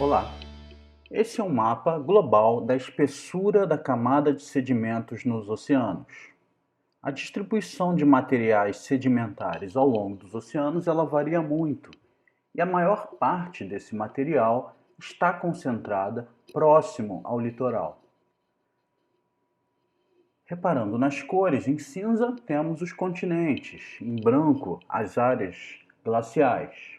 Olá, esse é um mapa global da espessura da camada de sedimentos nos oceanos. A distribuição de materiais sedimentares ao longo dos oceanos ela varia muito, e a maior parte desse material está concentrada próximo ao litoral. Reparando nas cores, em cinza temos os continentes, em branco as áreas glaciais.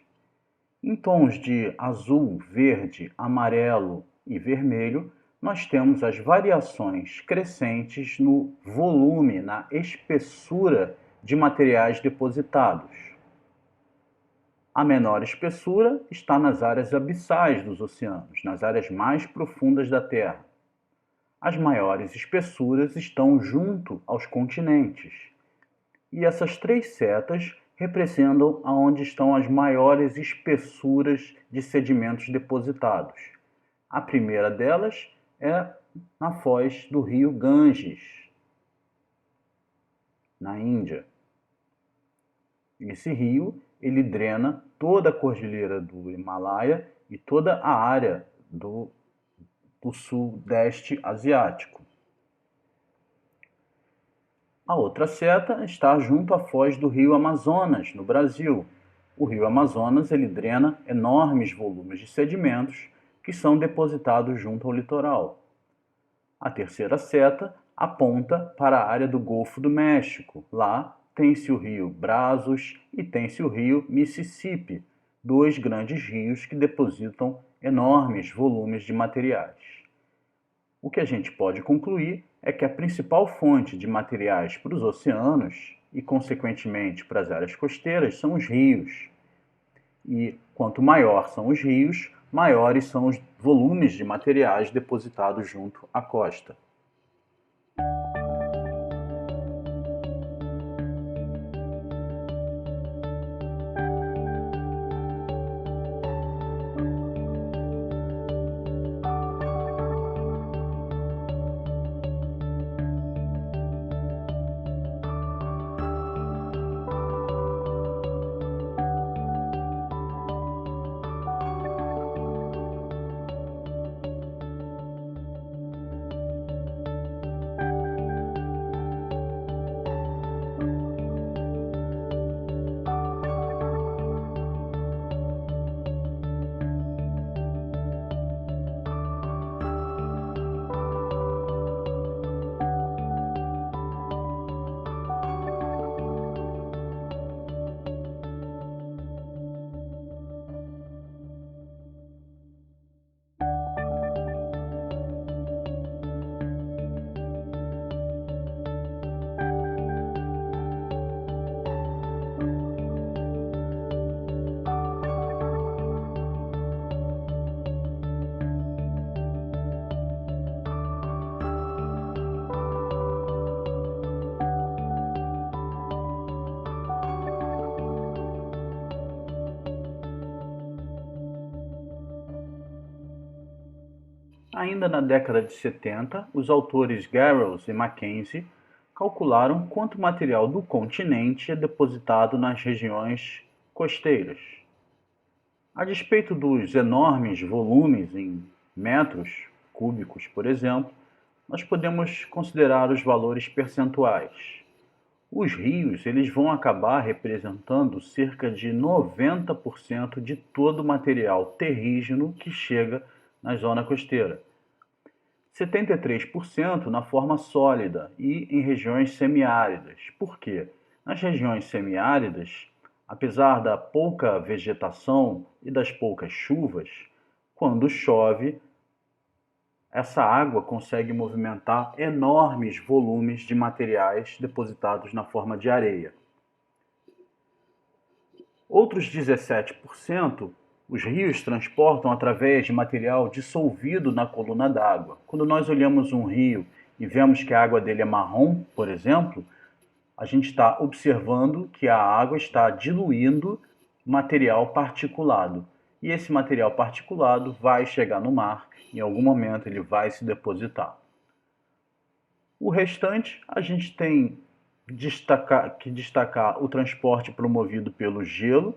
Em tons de azul, verde, amarelo e vermelho, nós temos as variações crescentes no volume, na espessura de materiais depositados. A menor espessura está nas áreas abissais dos oceanos, nas áreas mais profundas da Terra. As maiores espessuras estão junto aos continentes. E essas três setas representam aonde estão as maiores espessuras de sedimentos depositados. A primeira delas é na foz do rio Ganges, na Índia. Esse rio ele drena toda a cordilheira do Himalaia e toda a área do sudeste asiático. A outra seta está junto à foz do rio Amazonas, no Brasil. O rio Amazonas ele drena enormes volumes de sedimentos que são depositados junto ao litoral. A terceira seta aponta para a área do Golfo do México. Lá tem-se o rio Brazos e tem-se o rio Mississippi, dois grandes rios que depositam enormes volumes de materiais. O que a gente pode concluir é que a principal fonte de materiais para os oceanos e, consequentemente, para as áreas costeiras são os rios. E quanto maior são os rios, maiores são os volumes de materiais depositados junto à costa. Ainda na década de 70, os autores Garrels e Mackenzie calcularam quanto material do continente é depositado nas regiões costeiras. A despeito dos enormes volumes em metros cúbicos, por exemplo, nós podemos considerar os valores percentuais. Os rios eles vão acabar representando cerca de 90% de todo o material terrígeno que chega na zona costeira. 73% na forma sólida e em regiões semiáridas. Por quê? Nas regiões semiáridas, apesar da pouca vegetação e das poucas chuvas, quando chove, essa água consegue movimentar enormes volumes de materiais depositados na forma de areia. Outros 17%, os rios transportam através de material dissolvido na coluna d'água. Quando nós olhamos um rio e vemos que a água dele é marrom, por exemplo, a gente está observando que a água está diluindo material particulado. E esse material particulado vai chegar no mar, em algum momento ele vai se depositar. O restante, a gente tem que destacar o transporte promovido pelo gelo,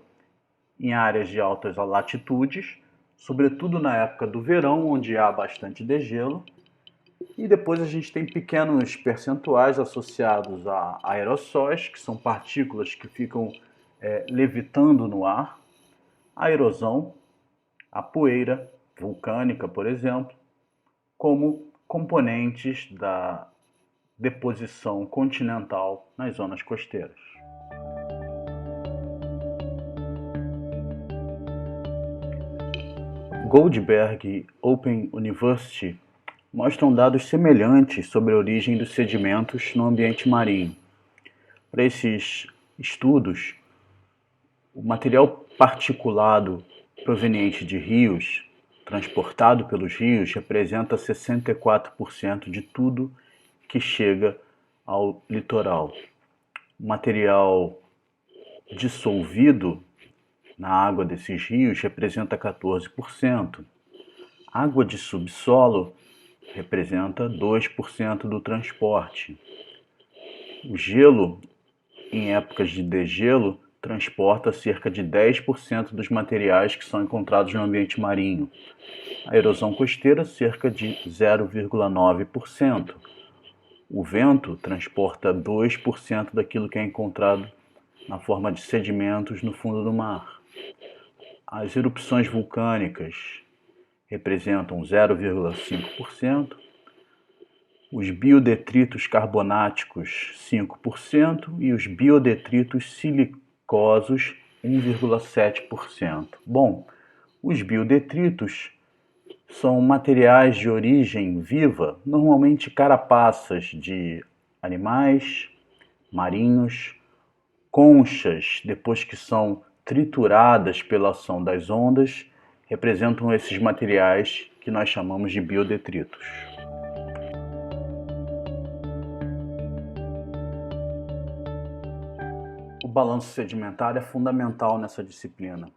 em áreas de altas latitudes, sobretudo na época do verão, onde há bastante degelo. E depois a gente tem pequenos percentuais associados a aerossóis, que são partículas que ficam levitando no ar, a erosão, a poeira vulcânica, por exemplo, como componentes da deposição continental nas zonas costeiras. Goldberg Open University mostram dados semelhantes sobre a origem dos sedimentos no ambiente marinho. Para esses estudos, o material particulado proveniente de rios, transportado pelos rios, representa 64% de tudo que chega ao litoral. O material dissolvido na água desses rios representa 14%. Água de subsolo representa 2% do transporte. O gelo, em épocas de degelo, transporta cerca de 10% dos materiais que são encontrados no ambiente marinho. A erosão costeira, cerca de 0,9%. O vento transporta 2% daquilo que é encontrado na forma de sedimentos no fundo do mar. As erupções vulcânicas representam 0,5%. Os biodetritos carbonáticos, 5%, e os biodetritos silicosos, 1,7%. Bom, os biodetritos são materiais de origem viva, normalmente carapaças de animais marinhos, conchas, depois que são trituradas pela ação das ondas, representam esses materiais que nós chamamos de biodetritos. O balanço sedimentar é fundamental nessa disciplina.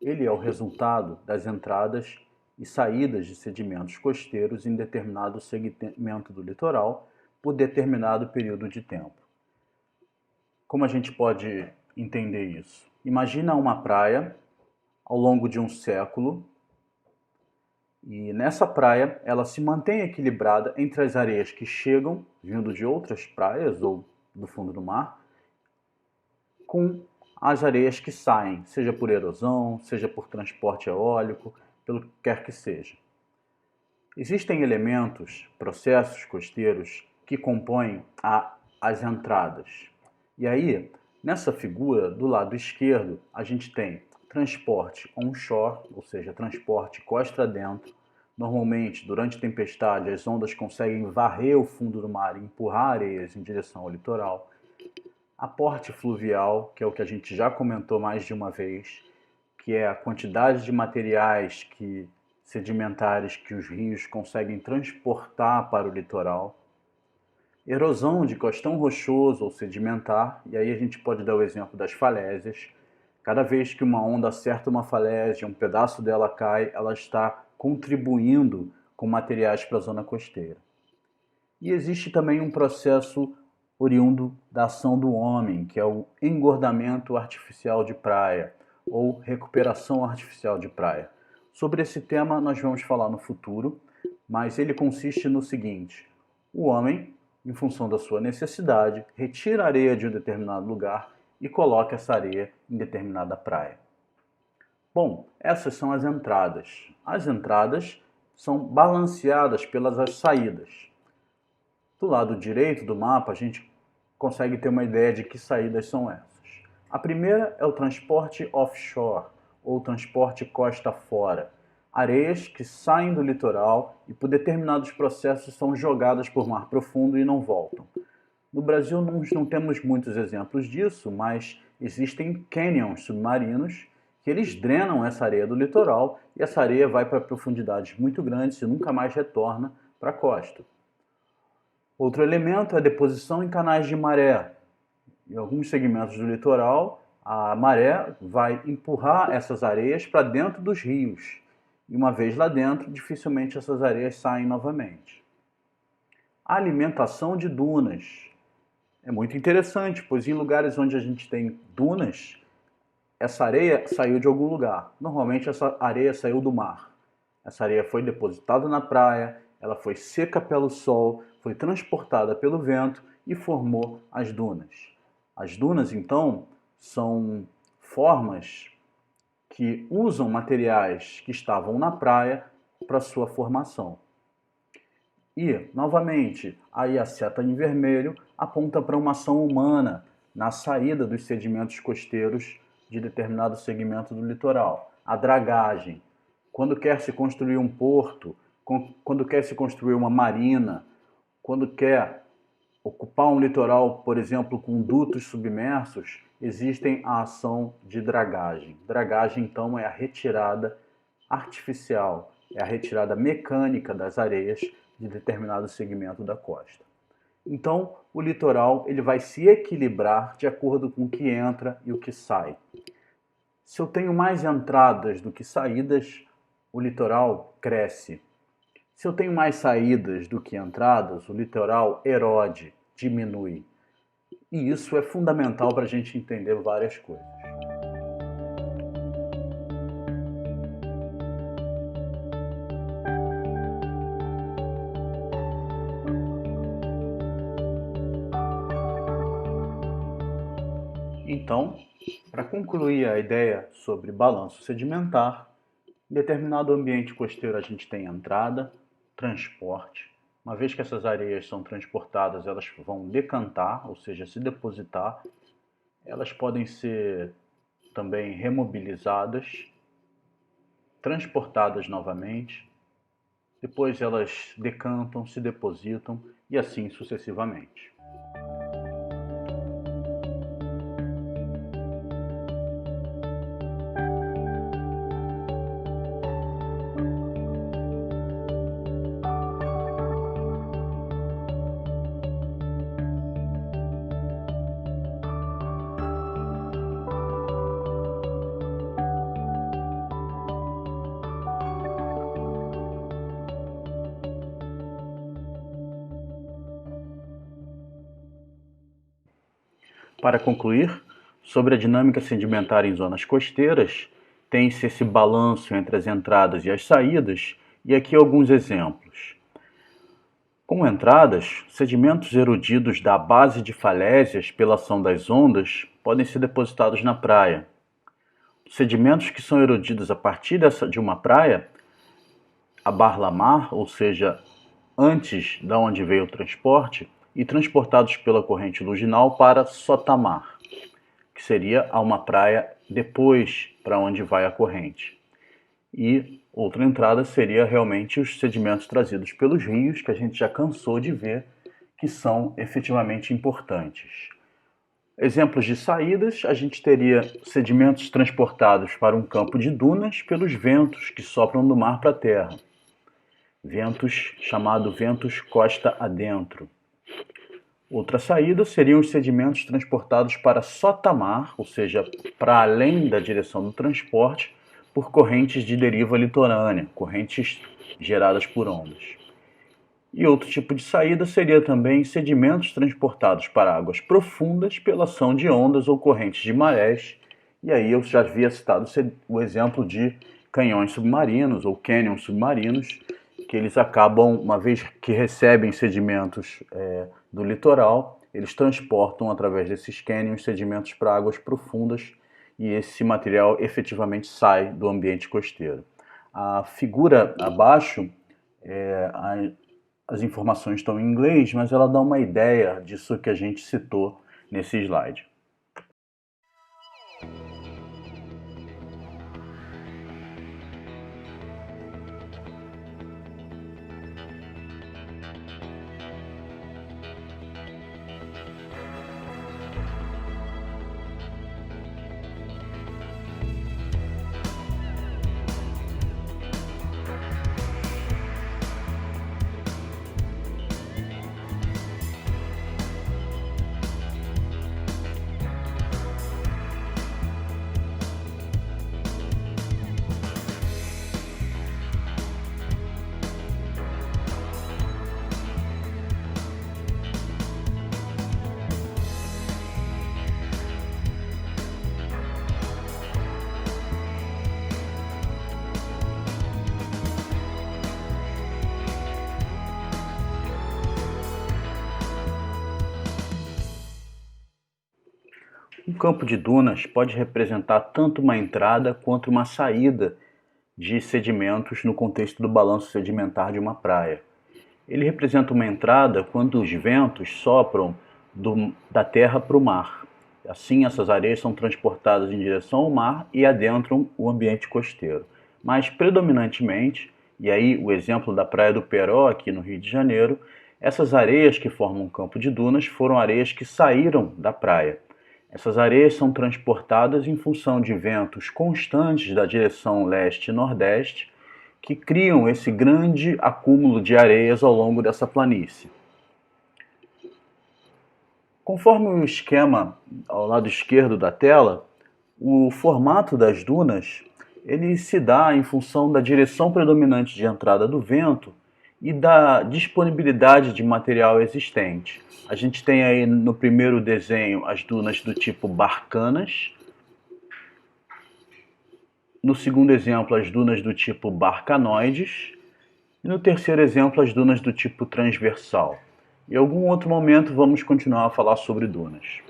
Ele é o resultado das entradas e saídas de sedimentos costeiros em determinado segmento do litoral por determinado período de tempo. Como a gente pode entender isso? Imagina uma praia ao longo de um século e nessa praia ela se mantém equilibrada entre as areias que chegam vindo de outras praias ou do fundo do mar com as areias que saem, seja por erosão, seja por transporte eólico, pelo que quer que seja. Existem elementos, processos costeiros que compõem as entradas. E aí, nessa figura, do lado esquerdo, a gente tem transporte onshore, ou seja, transporte costa adentro. Normalmente, durante tempestade, as ondas conseguem varrer o fundo do mar e empurrar areias em direção ao litoral. Aporte fluvial, que é o que a gente já comentou mais de uma vez, que é a quantidade de materiais sedimentares que os rios conseguem transportar para o litoral. Erosão de costão rochoso ou sedimentar, e aí a gente pode dar o exemplo das falésias. Cada vez que uma onda acerta uma falésia, um pedaço dela cai, ela está contribuindo com materiais para a zona costeira. E existe também um processo oriundo da ação do homem, que é o engordamento artificial de praia, ou recuperação artificial de praia. Sobre esse tema nós vamos falar no futuro, mas ele consiste no seguinte: o homem, em função da sua necessidade, retira a areia de um determinado lugar e coloca essa areia em determinada praia. Bom, essas são as entradas. As entradas são balanceadas pelas saídas. Do lado direito do mapa, a gente consegue ter uma ideia de que saídas são essas. A primeira é o transporte offshore, ou transporte costa fora. Areias que saem do litoral e por determinados processos são jogadas por mar profundo e não voltam. No Brasil nós não temos muitos exemplos disso, mas existem canyons submarinos que eles drenam essa areia do litoral e essa areia vai para profundidades muito grandes e nunca mais retorna para a costa. Outro elemento é a deposição em canais de maré. Em alguns segmentos do litoral, a maré vai empurrar essas areias para dentro dos rios. E uma vez lá dentro, dificilmente essas areias saem novamente. A alimentação de dunas é muito interessante, pois em lugares onde a gente tem dunas, essa areia saiu de algum lugar. Normalmente essa areia saiu do mar. Essa areia foi depositada na praia, ela foi seca pelo sol, foi transportada pelo vento e formou as dunas. As dunas, então, são formas que usam materiais que estavam na praia para sua formação. E, novamente, aí a seta em vermelho aponta para uma ação humana na saída dos sedimentos costeiros de determinado segmento do litoral. A dragagem. Quando quer se construir um porto, quando quer se construir uma marina, quando quer ocupar um litoral, por exemplo, com dutos submersos, existem a ação de dragagem. Dragagem, então, é a retirada artificial, é a retirada mecânica das areias de determinado segmento da costa. Então, o litoral ele vai se equilibrar de acordo com o que entra e o que sai. Se eu tenho mais entradas do que saídas, o litoral cresce. Se eu tenho mais saídas do que entradas, o litoral erode, diminui. E isso é fundamental para a gente entender várias coisas. Então, para concluir a ideia sobre balanço sedimentar, em determinado ambiente costeiro a gente tem entrada, transporte. Uma vez que essas areias são transportadas, elas vão decantar, ou seja, se depositar. Elas podem ser também remobilizadas, transportadas novamente. Depois elas decantam, se depositam e assim sucessivamente. Para concluir, sobre a dinâmica sedimentar em zonas costeiras, tem-se esse balanço entre as entradas e as saídas, e aqui alguns exemplos. Com entradas, sedimentos erodidos da base de falésias pela ação das ondas podem ser depositados na praia. Sedimentos que são erodidos a partir de uma praia, a bar-la-mar, ou seja, antes de onde veio o transporte, e transportados pela corrente luginal para sotamar, que seria a uma praia depois para onde vai a corrente. E outra entrada seria realmente os sedimentos trazidos pelos rios, que a gente já cansou de ver, que são efetivamente importantes. Exemplos de saídas, a gente teria sedimentos transportados para um campo de dunas pelos ventos que sopram do mar para a terra. Ventos chamado ventos costa adentro. Outra saída seriam os sedimentos transportados para sotamar, ou seja, para além da direção do transporte, por correntes de deriva litorânea, correntes geradas por ondas. E outro tipo de saída seria também sedimentos transportados para águas profundas pela ação de ondas ou correntes de marés. E aí eu já havia citado o exemplo de canhões submarinos ou cânions submarinos, que eles acabam, uma vez que recebem sedimentos do litoral, eles transportam através desses cânions sedimentos para águas profundas e esse material efetivamente sai do ambiente costeiro. A figura abaixo, as informações estão em inglês, mas ela dá uma ideia disso que a gente citou nesse slide. campo de dunas pode representar tanto uma entrada quanto uma saída de sedimentos no contexto do balanço sedimentar de uma praia. Ele representa uma entrada quando os ventos sopram da terra para o mar. Assim, essas areias são transportadas em direção ao mar e adentram o ambiente costeiro. Mas, predominantemente, e aí o exemplo da Praia do Peró, aqui no Rio de Janeiro, essas areias que formam um campo de dunas foram areias que saíram da praia. Essas areias são transportadas em função de ventos constantes da direção leste e nordeste, que criam esse grande acúmulo de areias ao longo dessa planície. Conforme o esquema ao lado esquerdo da tela, o formato das dunas ele se dá em função da direção predominante de entrada do vento e da disponibilidade de material existente. A gente tem aí no primeiro desenho as dunas do tipo Barcanas, no segundo exemplo as dunas do tipo Barcanoides e no terceiro exemplo as dunas do tipo Transversal. Em algum outro momento vamos continuar a falar sobre dunas.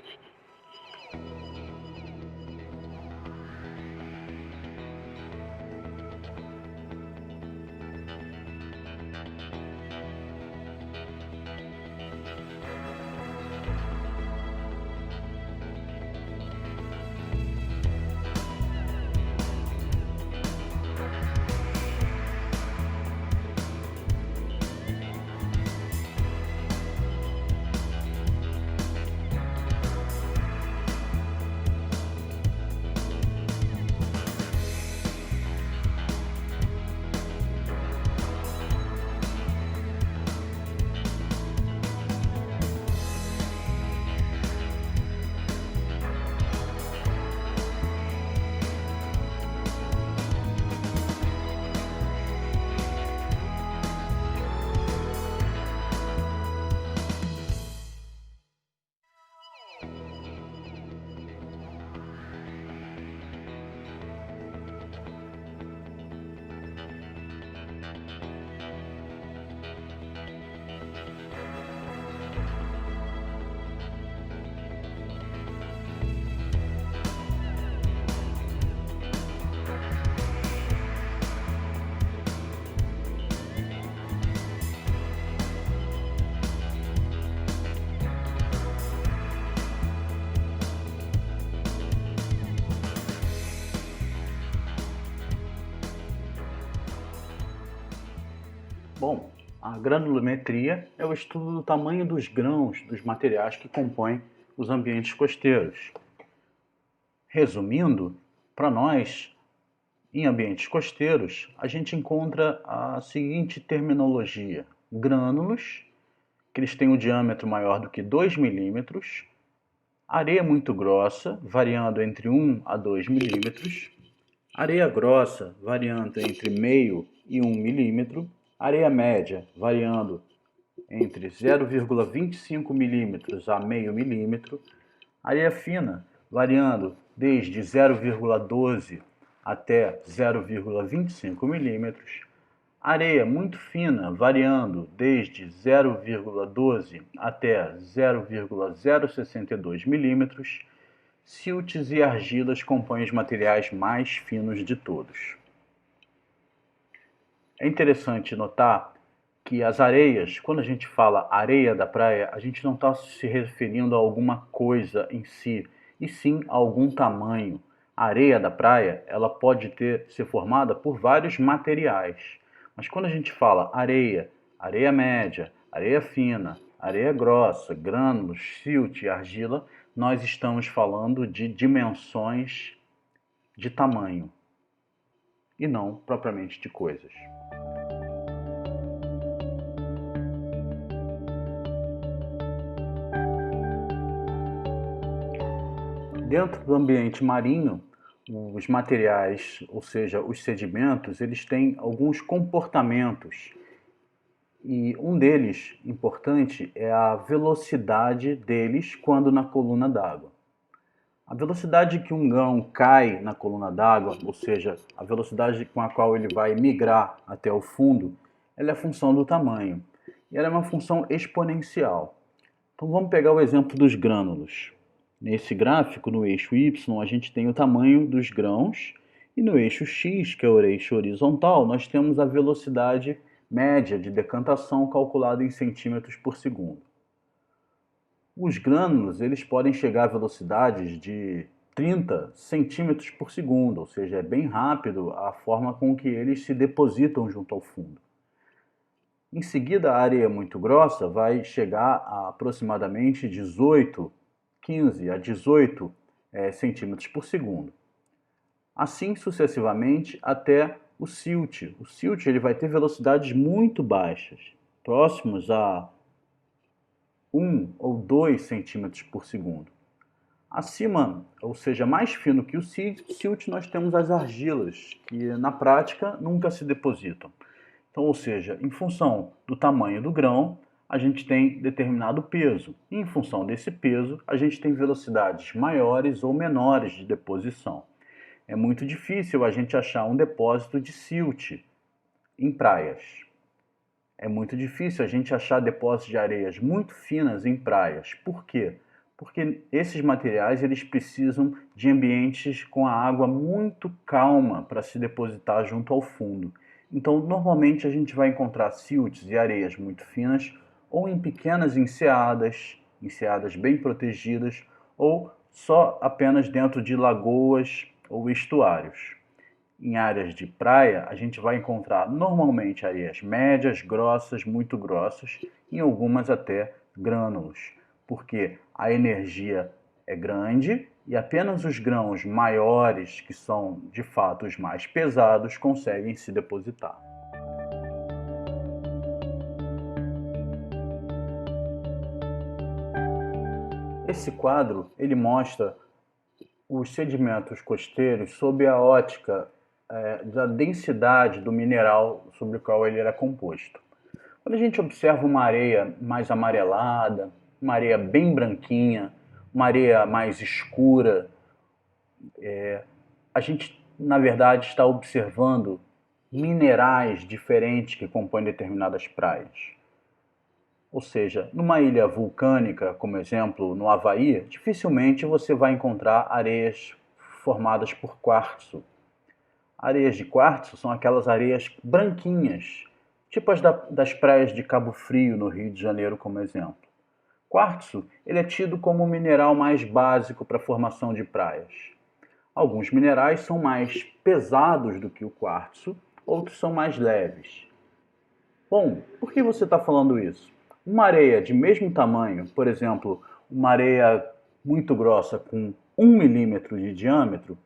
Bom, a granulometria é o estudo do tamanho dos grãos dos materiais que compõem os ambientes costeiros. Resumindo, para nós, em ambientes costeiros, a gente encontra a seguinte terminologia: grânulos, que eles têm um diâmetro maior do que 2 milímetros, areia muito grossa, variando entre 1 a 2 milímetros, areia grossa, variando entre meio e 1 milímetro, areia média, variando entre 0,25 milímetros a meio milímetro, areia fina, variando desde 0,12 até 0,25 milímetros, areia muito fina, variando desde 0,12 até 0,062 milímetros, siltes e argilas compõem os materiais mais finos de todos. É interessante notar que as areias, quando a gente fala areia da praia, a gente não está se referindo a alguma coisa em si, e sim a algum tamanho. A areia da praia, ela pode ser formada por vários materiais. Mas quando a gente fala areia, areia média, areia fina, areia grossa, grânulos, silt e argila, nós estamos falando de dimensões de tamanho e não propriamente de coisas. Dentro do ambiente marinho, os materiais, ou seja, os sedimentos, eles têm alguns comportamentos. E um deles, importante, é a velocidade deles quando na coluna d'água. A velocidade que um grão cai na coluna d'água, ou seja, a velocidade com a qual ele vai migrar até o fundo, ela é função do tamanho. E ela é uma função exponencial. Então vamos pegar o exemplo dos grânulos. Nesse gráfico, no eixo Y, a gente tem o tamanho dos grãos e no eixo X, que é o eixo horizontal, nós temos a velocidade média de decantação calculada em centímetros por segundo. Os grânulos eles podem chegar a velocidades de 30 centímetros por segundo, ou seja, é bem rápido a forma com que eles se depositam junto ao fundo. Em seguida, a areia muito grossa vai chegar a aproximadamente 15 a 18 centímetros por segundo. Assim sucessivamente até o silt. O silt ele vai ter velocidades muito baixas, próximos a 1 ou 2 centímetros por segundo. Acima, ou seja, mais fino que o silt, nós temos as argilas, que na prática nunca se depositam. Então, ou seja, em função do tamanho do grão, a gente tem determinado peso. E em função desse peso, a gente tem velocidades maiores ou menores de deposição. É muito difícil a gente achar um depósito de silt em praias. É muito difícil a gente achar depósitos de areias muito finas em praias. Por quê? Porque esses materiais eles precisam de ambientes com a água muito calma para se depositar junto ao fundo. Então, normalmente a gente vai encontrar silts e areias muito finas ou em pequenas enseadas bem protegidas, ou só apenas dentro de lagoas ou estuários. Em áreas de praia, a gente vai encontrar normalmente areias médias, grossas, muito grossas, e algumas até grânulos, porque a energia é grande e apenas os grãos maiores, que são de fato os mais pesados, conseguem se depositar. Esse quadro ele mostra os sedimentos costeiros sob a ótica da densidade do mineral sobre o qual ele era composto. Quando a gente observa uma areia mais amarelada, uma areia bem branquinha, uma areia mais escura, a gente, na verdade, está observando minerais diferentes que compõem determinadas praias. Ou seja, numa ilha vulcânica, como exemplo no Havaí, dificilmente você vai encontrar areias formadas por quartzo. Areias de quartzo são aquelas areias branquinhas, tipo as das praias de Cabo Frio, no Rio de Janeiro, como exemplo. Quartzo ele é tido como o mineral mais básico para a formação de praias. Alguns minerais são mais pesados do que o quartzo, outros são mais leves. Bom, por que você está falando isso? Uma areia de mesmo tamanho, por exemplo, uma areia muito grossa com 1 milímetro de diâmetro,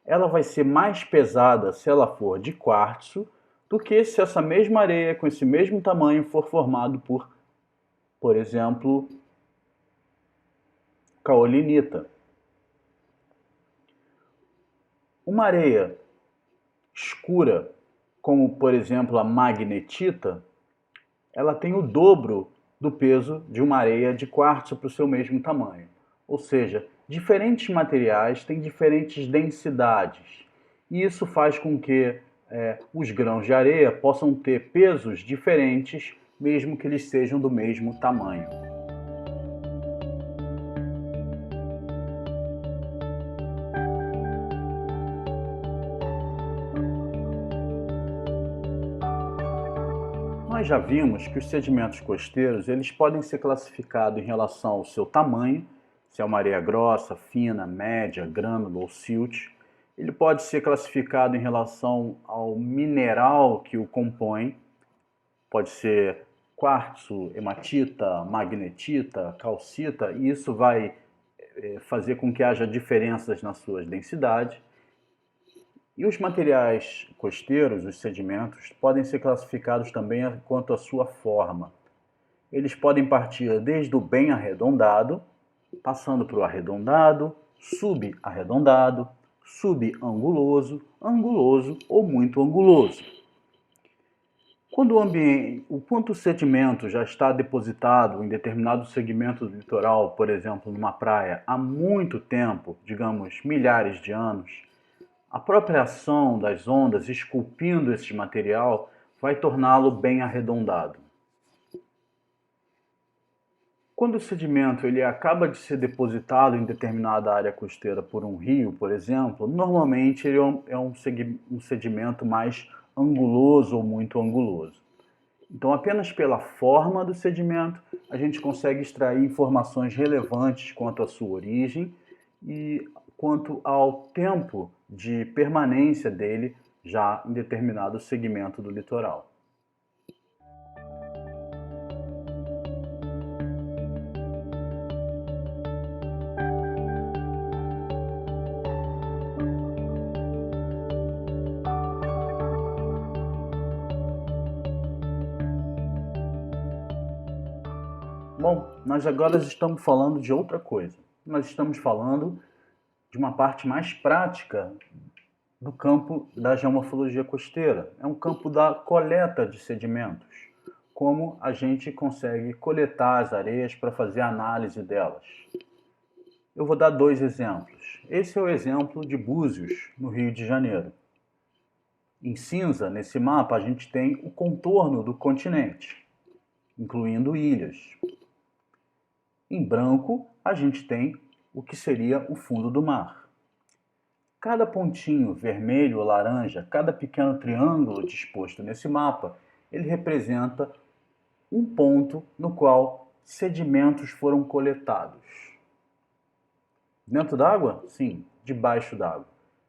ela vai ser mais pesada se ela for de quartzo do que se essa mesma areia com esse mesmo tamanho for formado por exemplo, caolinita. Uma areia escura, como por exemplo a magnetita, ela tem o dobro do peso de uma areia de quartzo para o seu mesmo tamanho. Ou seja, diferentes materiais têm diferentes densidades. E isso faz com que os grãos de areia possam ter pesos diferentes, mesmo que eles sejam do mesmo tamanho. Nós já vimos que os sedimentos costeiros eles podem ser classificados em relação ao seu tamanho, se é uma areia grossa, fina, média, grânulo ou silt. Ele pode ser classificado em relação ao mineral que o compõe, pode ser quartzo, hematita, magnetita, calcita, e isso vai fazer com que haja diferenças nas suas densidades. E os materiais costeiros, os sedimentos, podem ser classificados também quanto à sua forma. Eles podem partir desde o bem arredondado, passando para o arredondado, subarredondado, subanguloso, anguloso ou muito anguloso. Quando o sedimento já está depositado em determinado segmento do litoral, por exemplo, numa praia, há muito tempo, digamos milhares de anos, a própria ação das ondas esculpindo esse material vai torná-lo bem arredondado. Quando o sedimento ele acaba de ser depositado em determinada área costeira por um rio, por exemplo, normalmente ele é um sedimento mais anguloso ou muito anguloso. Então, apenas pela forma do sedimento, a gente consegue extrair informações relevantes quanto à sua origem e quanto ao tempo de permanência dele já em determinado segmento do litoral. Bom, nós agora estamos falando de outra coisa. Nós estamos falando de uma parte mais prática do campo da geomorfologia costeira. É um campo da coleta de sedimentos. Como a gente consegue coletar as areias para fazer a análise delas. Eu vou dar dois exemplos. Esse é o exemplo de Búzios, no Rio de Janeiro. Em cinza, nesse mapa, a gente tem o contorno do continente, incluindo ilhas. Em branco, a gente tem o que seria o fundo do mar. Cada pontinho vermelho ou laranja, cada pequeno triângulo disposto nesse mapa, ele representa um ponto no qual sedimentos foram coletados. Dentro d'água? Sim, debaixo d'água.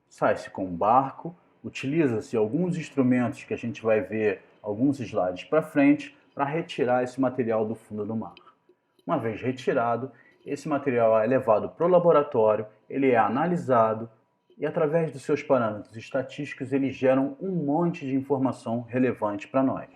Sai-se com um barco, utiliza-se alguns instrumentos que a gente vai ver alguns slides para frente para retirar esse material do fundo do mar. Uma vez retirado, esse material é levado para o laboratório, ele é analisado e através dos seus parâmetros estatísticos eles geram um monte de informação relevante para nós.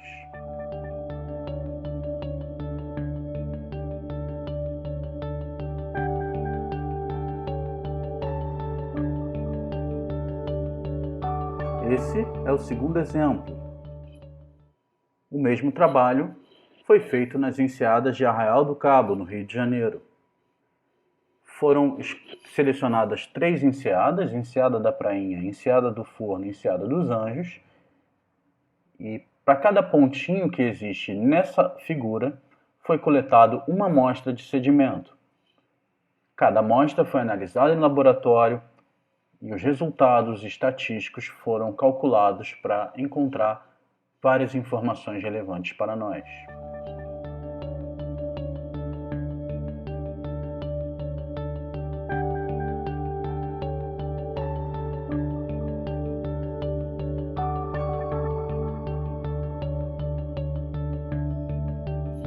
Esse é o segundo exemplo. O mesmo trabalho foi feito nas enseadas de Arraial do Cabo, no Rio de Janeiro. Foram selecionadas 3 enseadas, enseada da Prainha, enseada do Forno e enseada dos Anjos. E para cada pontinho que existe nessa figura, foi coletado uma amostra de sedimento. Cada amostra foi analisada em laboratório e os resultados estatísticos foram calculados para encontrar várias informações relevantes para nós.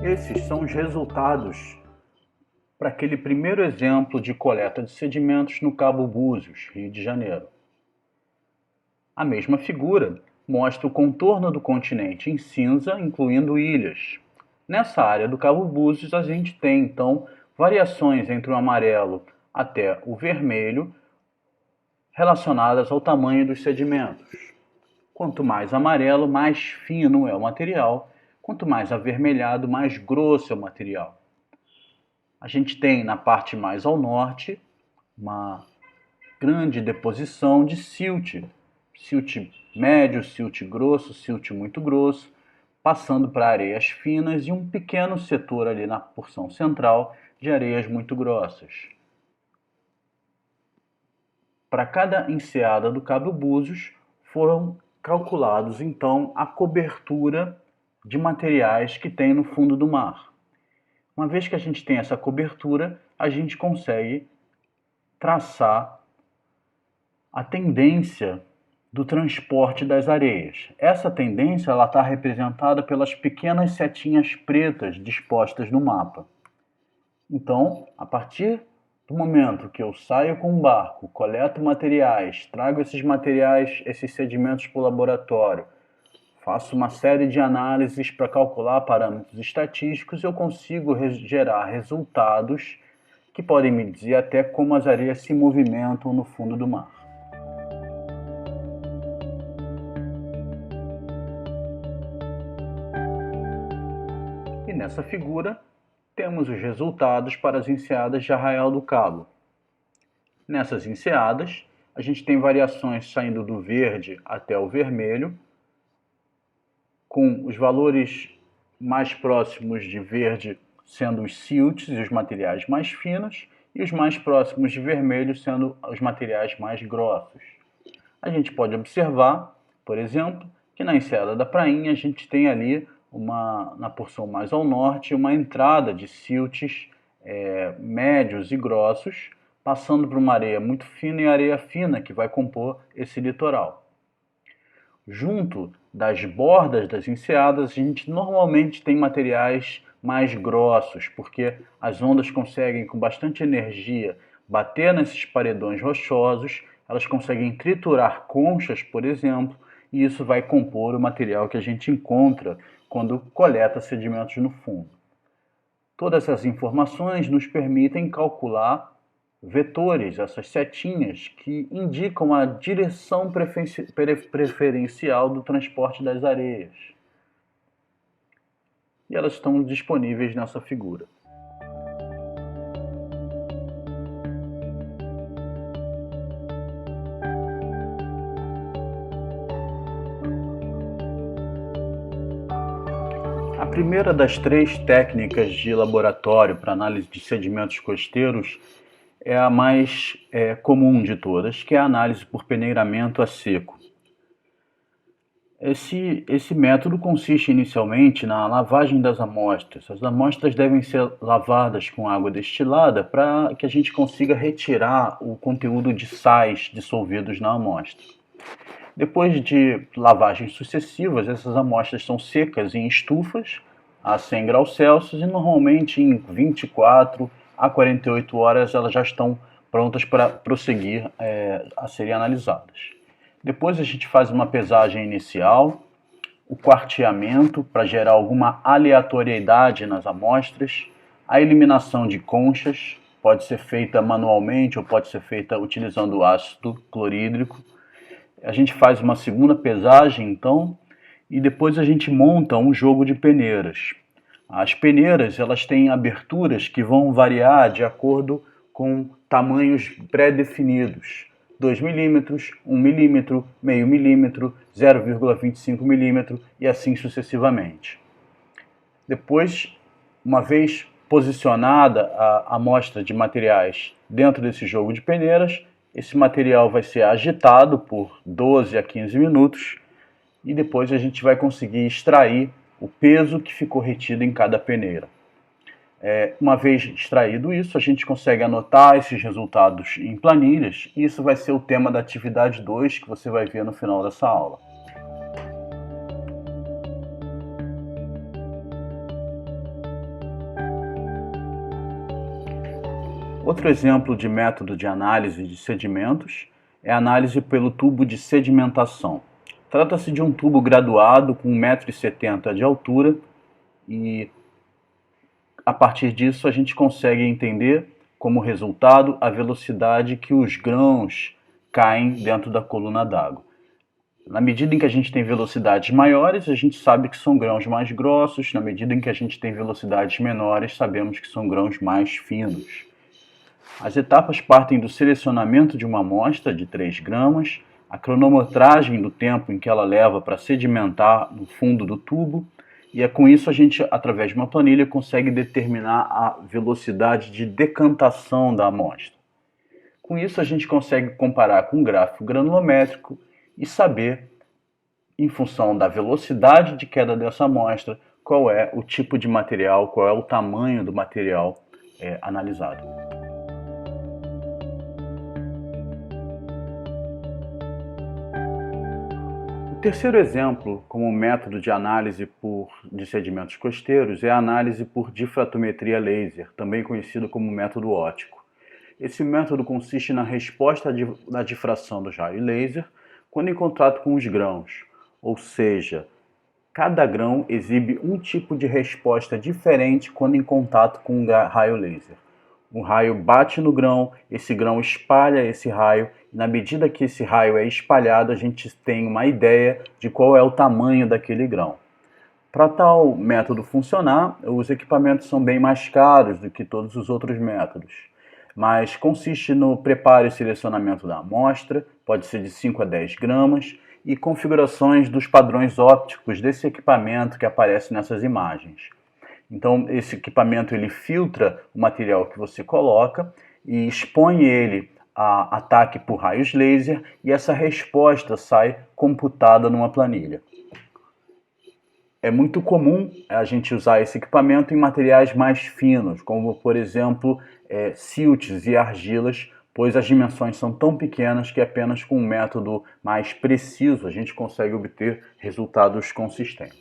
Esses são os resultados para aquele primeiro exemplo de coleta de sedimentos no Cabo Búzios, Rio de Janeiro. A mesma figura mostra o contorno do continente em cinza, incluindo ilhas. Nessa área do Cabo Búzios, a gente tem, então, variações entre o amarelo até o vermelho relacionadas ao tamanho dos sedimentos. Quanto mais amarelo, mais fino é o material. Quanto mais avermelhado, mais grosso é o material. A gente tem na parte mais ao norte uma grande deposição de silt. Silt médio, silt grosso, silt muito grosso, passando para areias finas e um pequeno setor ali na porção central de areias muito grossas. Para cada enseada do Cabo Búzios foram calculados então a cobertura de materiais que tem no fundo do mar. Uma vez que a gente tem essa cobertura, a gente consegue traçar a tendência do transporte das areias. Essa tendência está representada pelas pequenas setinhas pretas dispostas no mapa. Então, a partir do momento que eu saio com um barco, coleto materiais, trago esses materiais, esses sedimentos para o laboratório, faço uma série de análises para calcular parâmetros estatísticos, eu consigo gerar resultados que podem me dizer até como as areias se movimentam no fundo do mar. E nessa figura temos os resultados para as enseadas de Arraial do Cabo. Nessas enseadas, a gente tem variações saindo do verde até o vermelho, com os valores mais próximos de verde sendo os silts e os materiais mais finos, e os mais próximos de vermelho sendo os materiais mais grossos. A gente pode observar, por exemplo, que na enseada da prainha a gente tem ali, na porção mais ao norte, uma entrada de silts médios e grossos, passando por uma areia muito fina e areia fina que vai compor esse litoral. Junto das bordas das enseadas, a gente normalmente tem materiais mais grossos, porque as ondas conseguem, com bastante energia, bater nesses paredões rochosos, elas conseguem triturar conchas, por exemplo, e isso vai compor o material que a gente encontra quando coleta sedimentos no fundo. Todas essas informações nos permitem calcular vetores, essas setinhas que indicam a direção preferencial do transporte das areias. E elas estão disponíveis nessa figura. A primeira das 3 técnicas de laboratório para análise de sedimentos costeiros é a mais comum de todas, que é a análise por peneiramento a seco. Esse método consiste inicialmente na lavagem das amostras. As amostras devem ser lavadas com água destilada para que a gente consiga retirar o conteúdo de sais dissolvidos na amostra. Depois de lavagens sucessivas, essas amostras são secas em estufas a 100 graus Celsius e normalmente em 24 a 48 horas elas já estão prontas para prosseguir a serem analisadas. Depois a gente faz uma pesagem inicial, o quarteamento para gerar alguma aleatoriedade nas amostras, a eliminação de conchas, pode ser feita manualmente ou pode ser feita utilizando ácido clorídrico. A gente faz uma segunda pesagem, então, e depois a gente monta um jogo de peneiras. As peneiras elas têm aberturas que vão variar de acordo com tamanhos pré-definidos. 2 milímetros, 1 milímetro, meio milímetro, 0,25 milímetro e assim sucessivamente. Depois, uma vez posicionada a amostra de materiais dentro desse jogo de peneiras, esse material vai ser agitado por 12 a 15 minutos e depois a gente vai conseguir extrair o peso que ficou retido em cada peneira. Uma vez extraído isso, a gente consegue anotar esses resultados em planilhas e isso vai ser o tema da atividade 2 que você vai ver no final dessa aula. Outro exemplo de método de análise de sedimentos é a análise pelo tubo de sedimentação. Trata-se de um tubo graduado com 1,70 m de altura e a partir disso a gente consegue entender como resultado a velocidade que os grãos caem dentro da coluna d'água. Na medida em que a gente tem velocidades maiores, a gente sabe que são grãos mais grossos, na medida em que a gente tem velocidades menores, sabemos que são grãos mais finos. As etapas partem do selecionamento de uma amostra de 3 gramas, a cronometragem do tempo em que ela leva para sedimentar no fundo do tubo, e com isso a gente, através de uma planilha, consegue determinar a velocidade de decantação da amostra. Com isso a gente consegue comparar com um gráfico granulométrico e saber, em função da velocidade de queda dessa amostra, qual é o tipo de material, qual é o tamanho do material analisado. O terceiro exemplo, como método de análise de sedimentos costeiros, é a análise por difratometria laser, também conhecido como método óptico. Esse método consiste na resposta da difração do raio laser quando em contato com os grãos, ou seja, cada grão exibe um tipo de resposta diferente quando em contato com um raio laser. O raio bate no grão, esse grão espalha esse raio, e na medida que esse raio é espalhado, a gente tem uma ideia de qual é o tamanho daquele grão. Para tal método funcionar, os equipamentos são bem mais caros do que todos os outros métodos, mas consiste no preparo e selecionamento da amostra, pode ser de 5 a 10 gramas, e configurações dos padrões ópticos desse equipamento que aparece nessas imagens. Então, esse equipamento ele filtra o material que você coloca e expõe ele a ataque por raios laser, e essa resposta sai computada numa planilha. É muito comum a gente usar esse equipamento em materiais mais finos, como, por exemplo, siltes e argilas, pois as dimensões são tão pequenas que apenas com um método mais preciso a gente consegue obter resultados consistentes.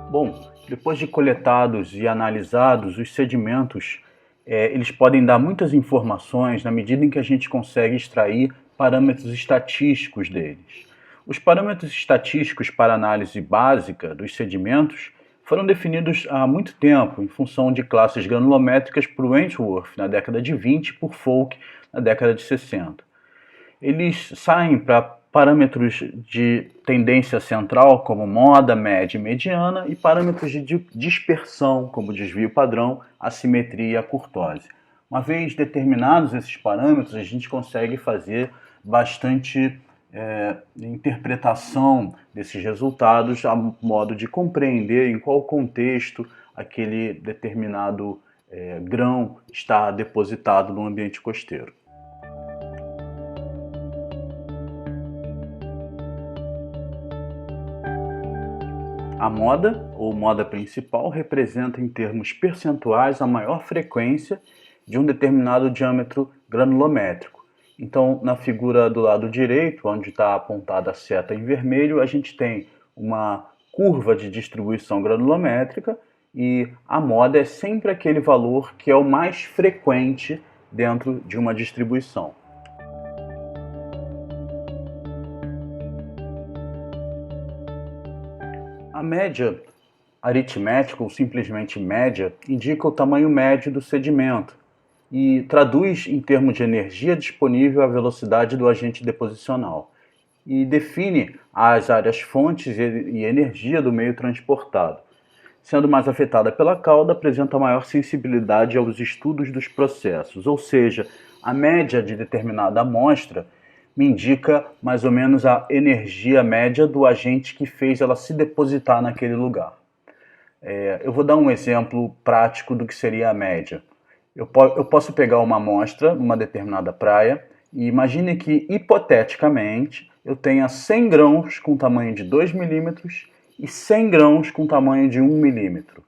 Bom, depois de coletados e analisados, os sedimentos, eles podem dar muitas informações na medida em que a gente consegue extrair parâmetros estatísticos deles. Os parâmetros estatísticos para análise básica dos sedimentos foram definidos há muito tempo em função de classes granulométricas por Wentworth na década de 20 e por Folk na década de 60. Eles saem para parâmetros de tendência central, como moda, média e mediana, e parâmetros de dispersão, como desvio padrão, assimetria e a curtose. Uma vez determinados esses parâmetros, a gente consegue fazer bastante interpretação desses resultados, a modo de compreender em qual contexto aquele determinado grão está depositado no ambiente costeiro. A moda, ou moda principal, representa em termos percentuais a maior frequência de um determinado diâmetro granulométrico. Então, na figura do lado direito, onde está apontada a seta em vermelho, a gente tem uma curva de distribuição granulométrica e a moda é sempre aquele valor que é o mais frequente dentro de uma distribuição. A média aritmética, ou simplesmente média, indica o tamanho médio do sedimento e traduz em termos de energia disponível a velocidade do agente deposicional e define as áreas fontes e energia do meio transportado. Sendo mais afetada pela cauda, apresenta maior sensibilidade aos estudos dos processos, ou seja, a média de determinada amostra me indica mais ou menos a energia média do agente que fez ela se depositar naquele lugar. Eu vou dar um exemplo prático do que seria a média. Eu posso pegar uma amostra numa determinada praia e imagine que, hipoteticamente, eu tenha 100 grãos com tamanho de 2 milímetros e 100 grãos com tamanho de 1 milímetro.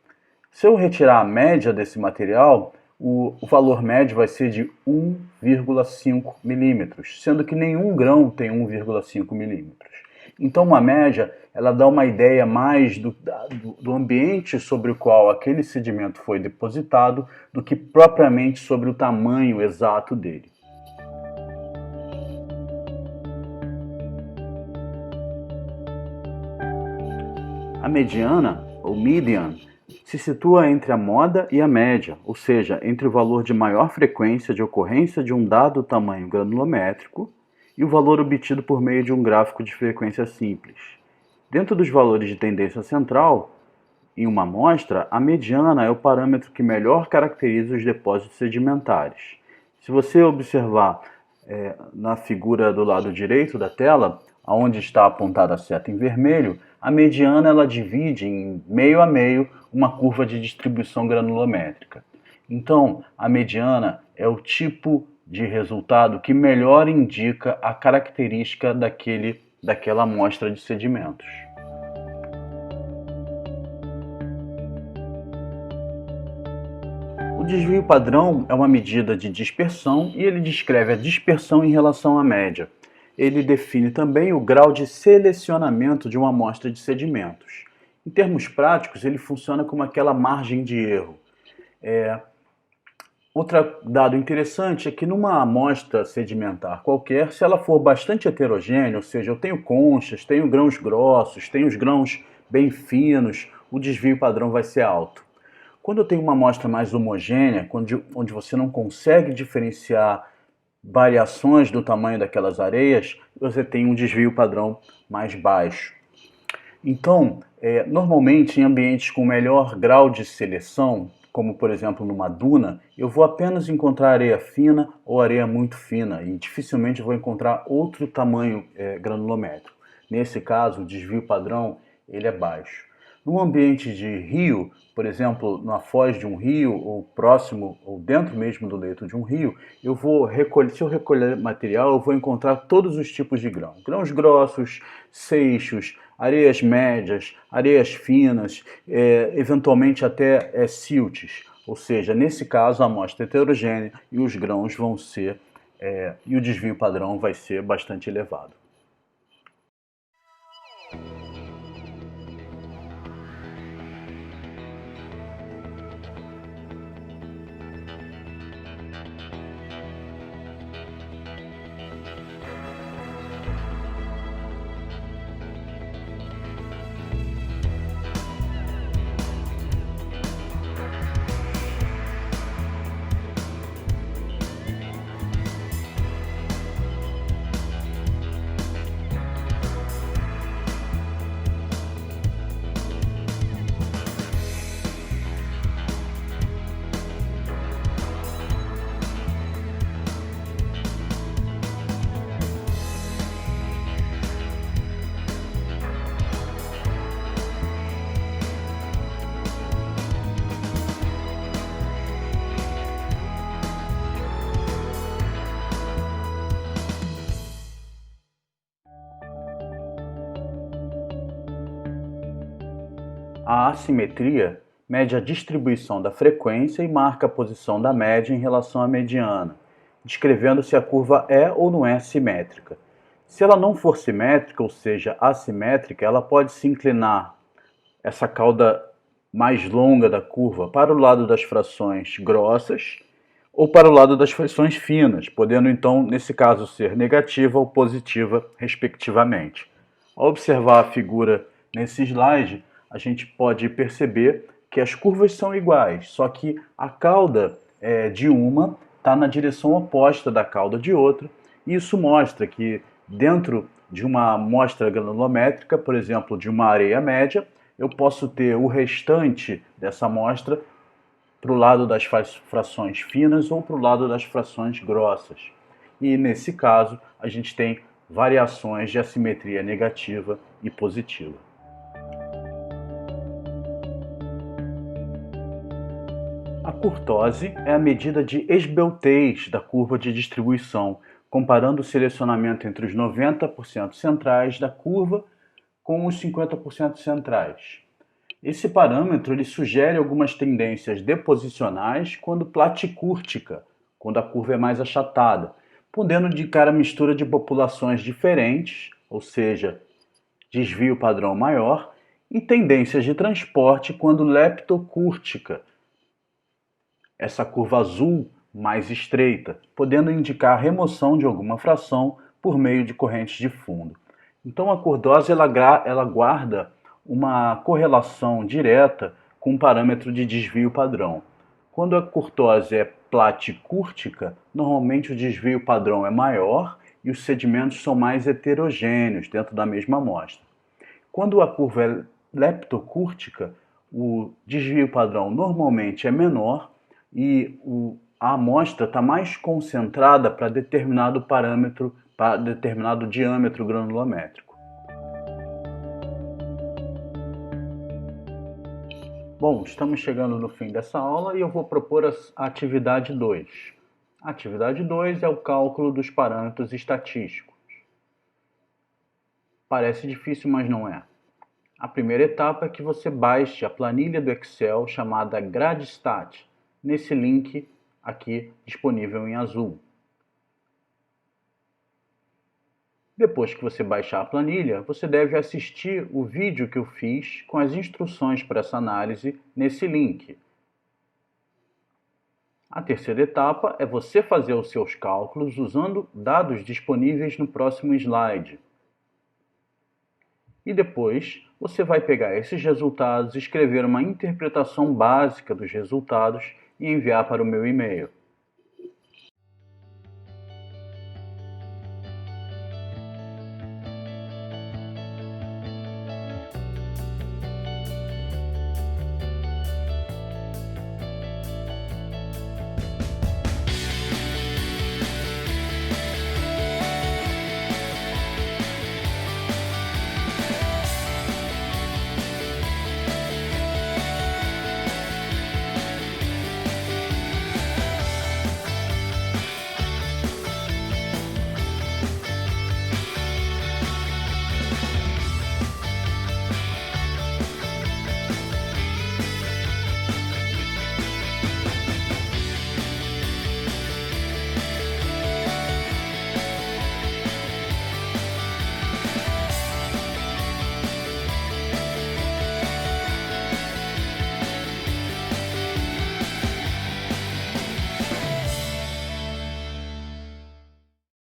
Se eu retirar a média desse material, o valor médio vai ser de 1,5 milímetros, sendo que nenhum grão tem 1,5 milímetros. Então, uma média, ela dá uma ideia mais do ambiente sobre o qual aquele sedimento foi depositado do que propriamente sobre o tamanho exato dele. A mediana, ou median, se situa entre a moda e a média, ou seja, entre o valor de maior frequência de ocorrência de um dado tamanho granulométrico e o valor obtido por meio de um gráfico de frequência simples. Dentro dos valores de tendência central, em uma amostra, a mediana é o parâmetro que melhor caracteriza os depósitos sedimentares. Se você observar na figura do lado direito da tela, onde está apontada a seta em vermelho, a mediana ela divide em meio a meio uma curva de distribuição granulométrica. Então, a mediana é o tipo de resultado que melhor indica a característica daquela amostra de sedimentos. O desvio padrão é uma medida de dispersão e ele descreve a dispersão em relação à média. Ele define também o grau de selecionamento de uma amostra de sedimentos. Em termos práticos, ele funciona como aquela margem de erro. Outro dado interessante é que numa amostra sedimentar qualquer, se ela for bastante heterogênea, ou seja, eu tenho conchas, tenho grãos grossos, tenho os grãos bem finos, o desvio padrão vai ser alto. Quando eu tenho uma amostra mais homogênea, onde você não consegue diferenciar variações do tamanho daquelas areias, você tem um desvio padrão mais baixo. Então, normalmente em ambientes com melhor grau de seleção, como por exemplo numa duna, eu vou apenas encontrar areia fina ou areia muito fina e dificilmente vou encontrar outro tamanho granulométrico. Nesse caso, o desvio padrão ele é baixo. Num ambiente de rio, por exemplo, na foz de um rio ou próximo ou dentro mesmo do leito de um rio, eu vou recolher, se eu recolher material, eu vou encontrar todos os tipos de grãos. Grãos grossos, seixos, areias médias, areias finas, eventualmente até siltes. Ou seja, nesse caso a amostra é heterogênea e os grãos vão ser, e o desvio padrão vai ser bastante elevado. A assimetria mede a distribuição da frequência e marca a posição da média em relação à mediana, descrevendo se a curva é ou não é simétrica. Se ela não for simétrica, ou seja, assimétrica, ela pode se inclinar essa cauda mais longa da curva para o lado das frações grossas ou para o lado das frações finas, podendo então, nesse caso, ser negativa ou positiva, respectivamente. Ao observar a figura nesse slide, a gente pode perceber que as curvas são iguais, só que a cauda de uma está na direção oposta da cauda de outra, e isso mostra que dentro de uma amostra granulométrica, por exemplo, de uma areia média, eu posso ter o restante dessa amostra para o lado das frações finas ou para o lado das frações grossas. E nesse caso, a gente tem variações de assimetria negativa e positiva. A curtose é a medida de esbeltez da curva de distribuição, comparando o selecionamento entre os 90% centrais da curva com os 50% centrais. Esse parâmetro ele sugere algumas tendências deposicionais quando platicúrtica, quando a curva é mais achatada, podendo indicar a mistura de populações diferentes, ou seja, desvio padrão maior, e tendências de transporte quando leptocúrtica, essa curva azul mais estreita, podendo indicar a remoção de alguma fração por meio de correntes de fundo. Então a curtose ela guarda uma correlação direta com o parâmetro de desvio padrão. Quando a curtose é platicúrtica, normalmente o desvio padrão é maior e os sedimentos são mais heterogêneos dentro da mesma amostra. Quando a curva é leptocúrtica, o desvio padrão normalmente é menor e a amostra está mais concentrada para determinado parâmetro, para determinado diâmetro granulométrico. Bom, estamos chegando no fim dessa aula e eu vou propor a atividade 2. A atividade 2 é o cálculo dos parâmetros estatísticos. Parece difícil, mas não é. A primeira etapa é que você baixe a planilha do Excel chamada GradStat, nesse link aqui disponível em azul. Depois que você baixar a planilha, você deve assistir o vídeo que eu fiz com as instruções para essa análise nesse link. A terceira etapa é você fazer os seus cálculos usando dados disponíveis no próximo slide. E depois você vai pegar esses resultados, escrever uma interpretação básica dos resultados e enviar para o meu e-mail.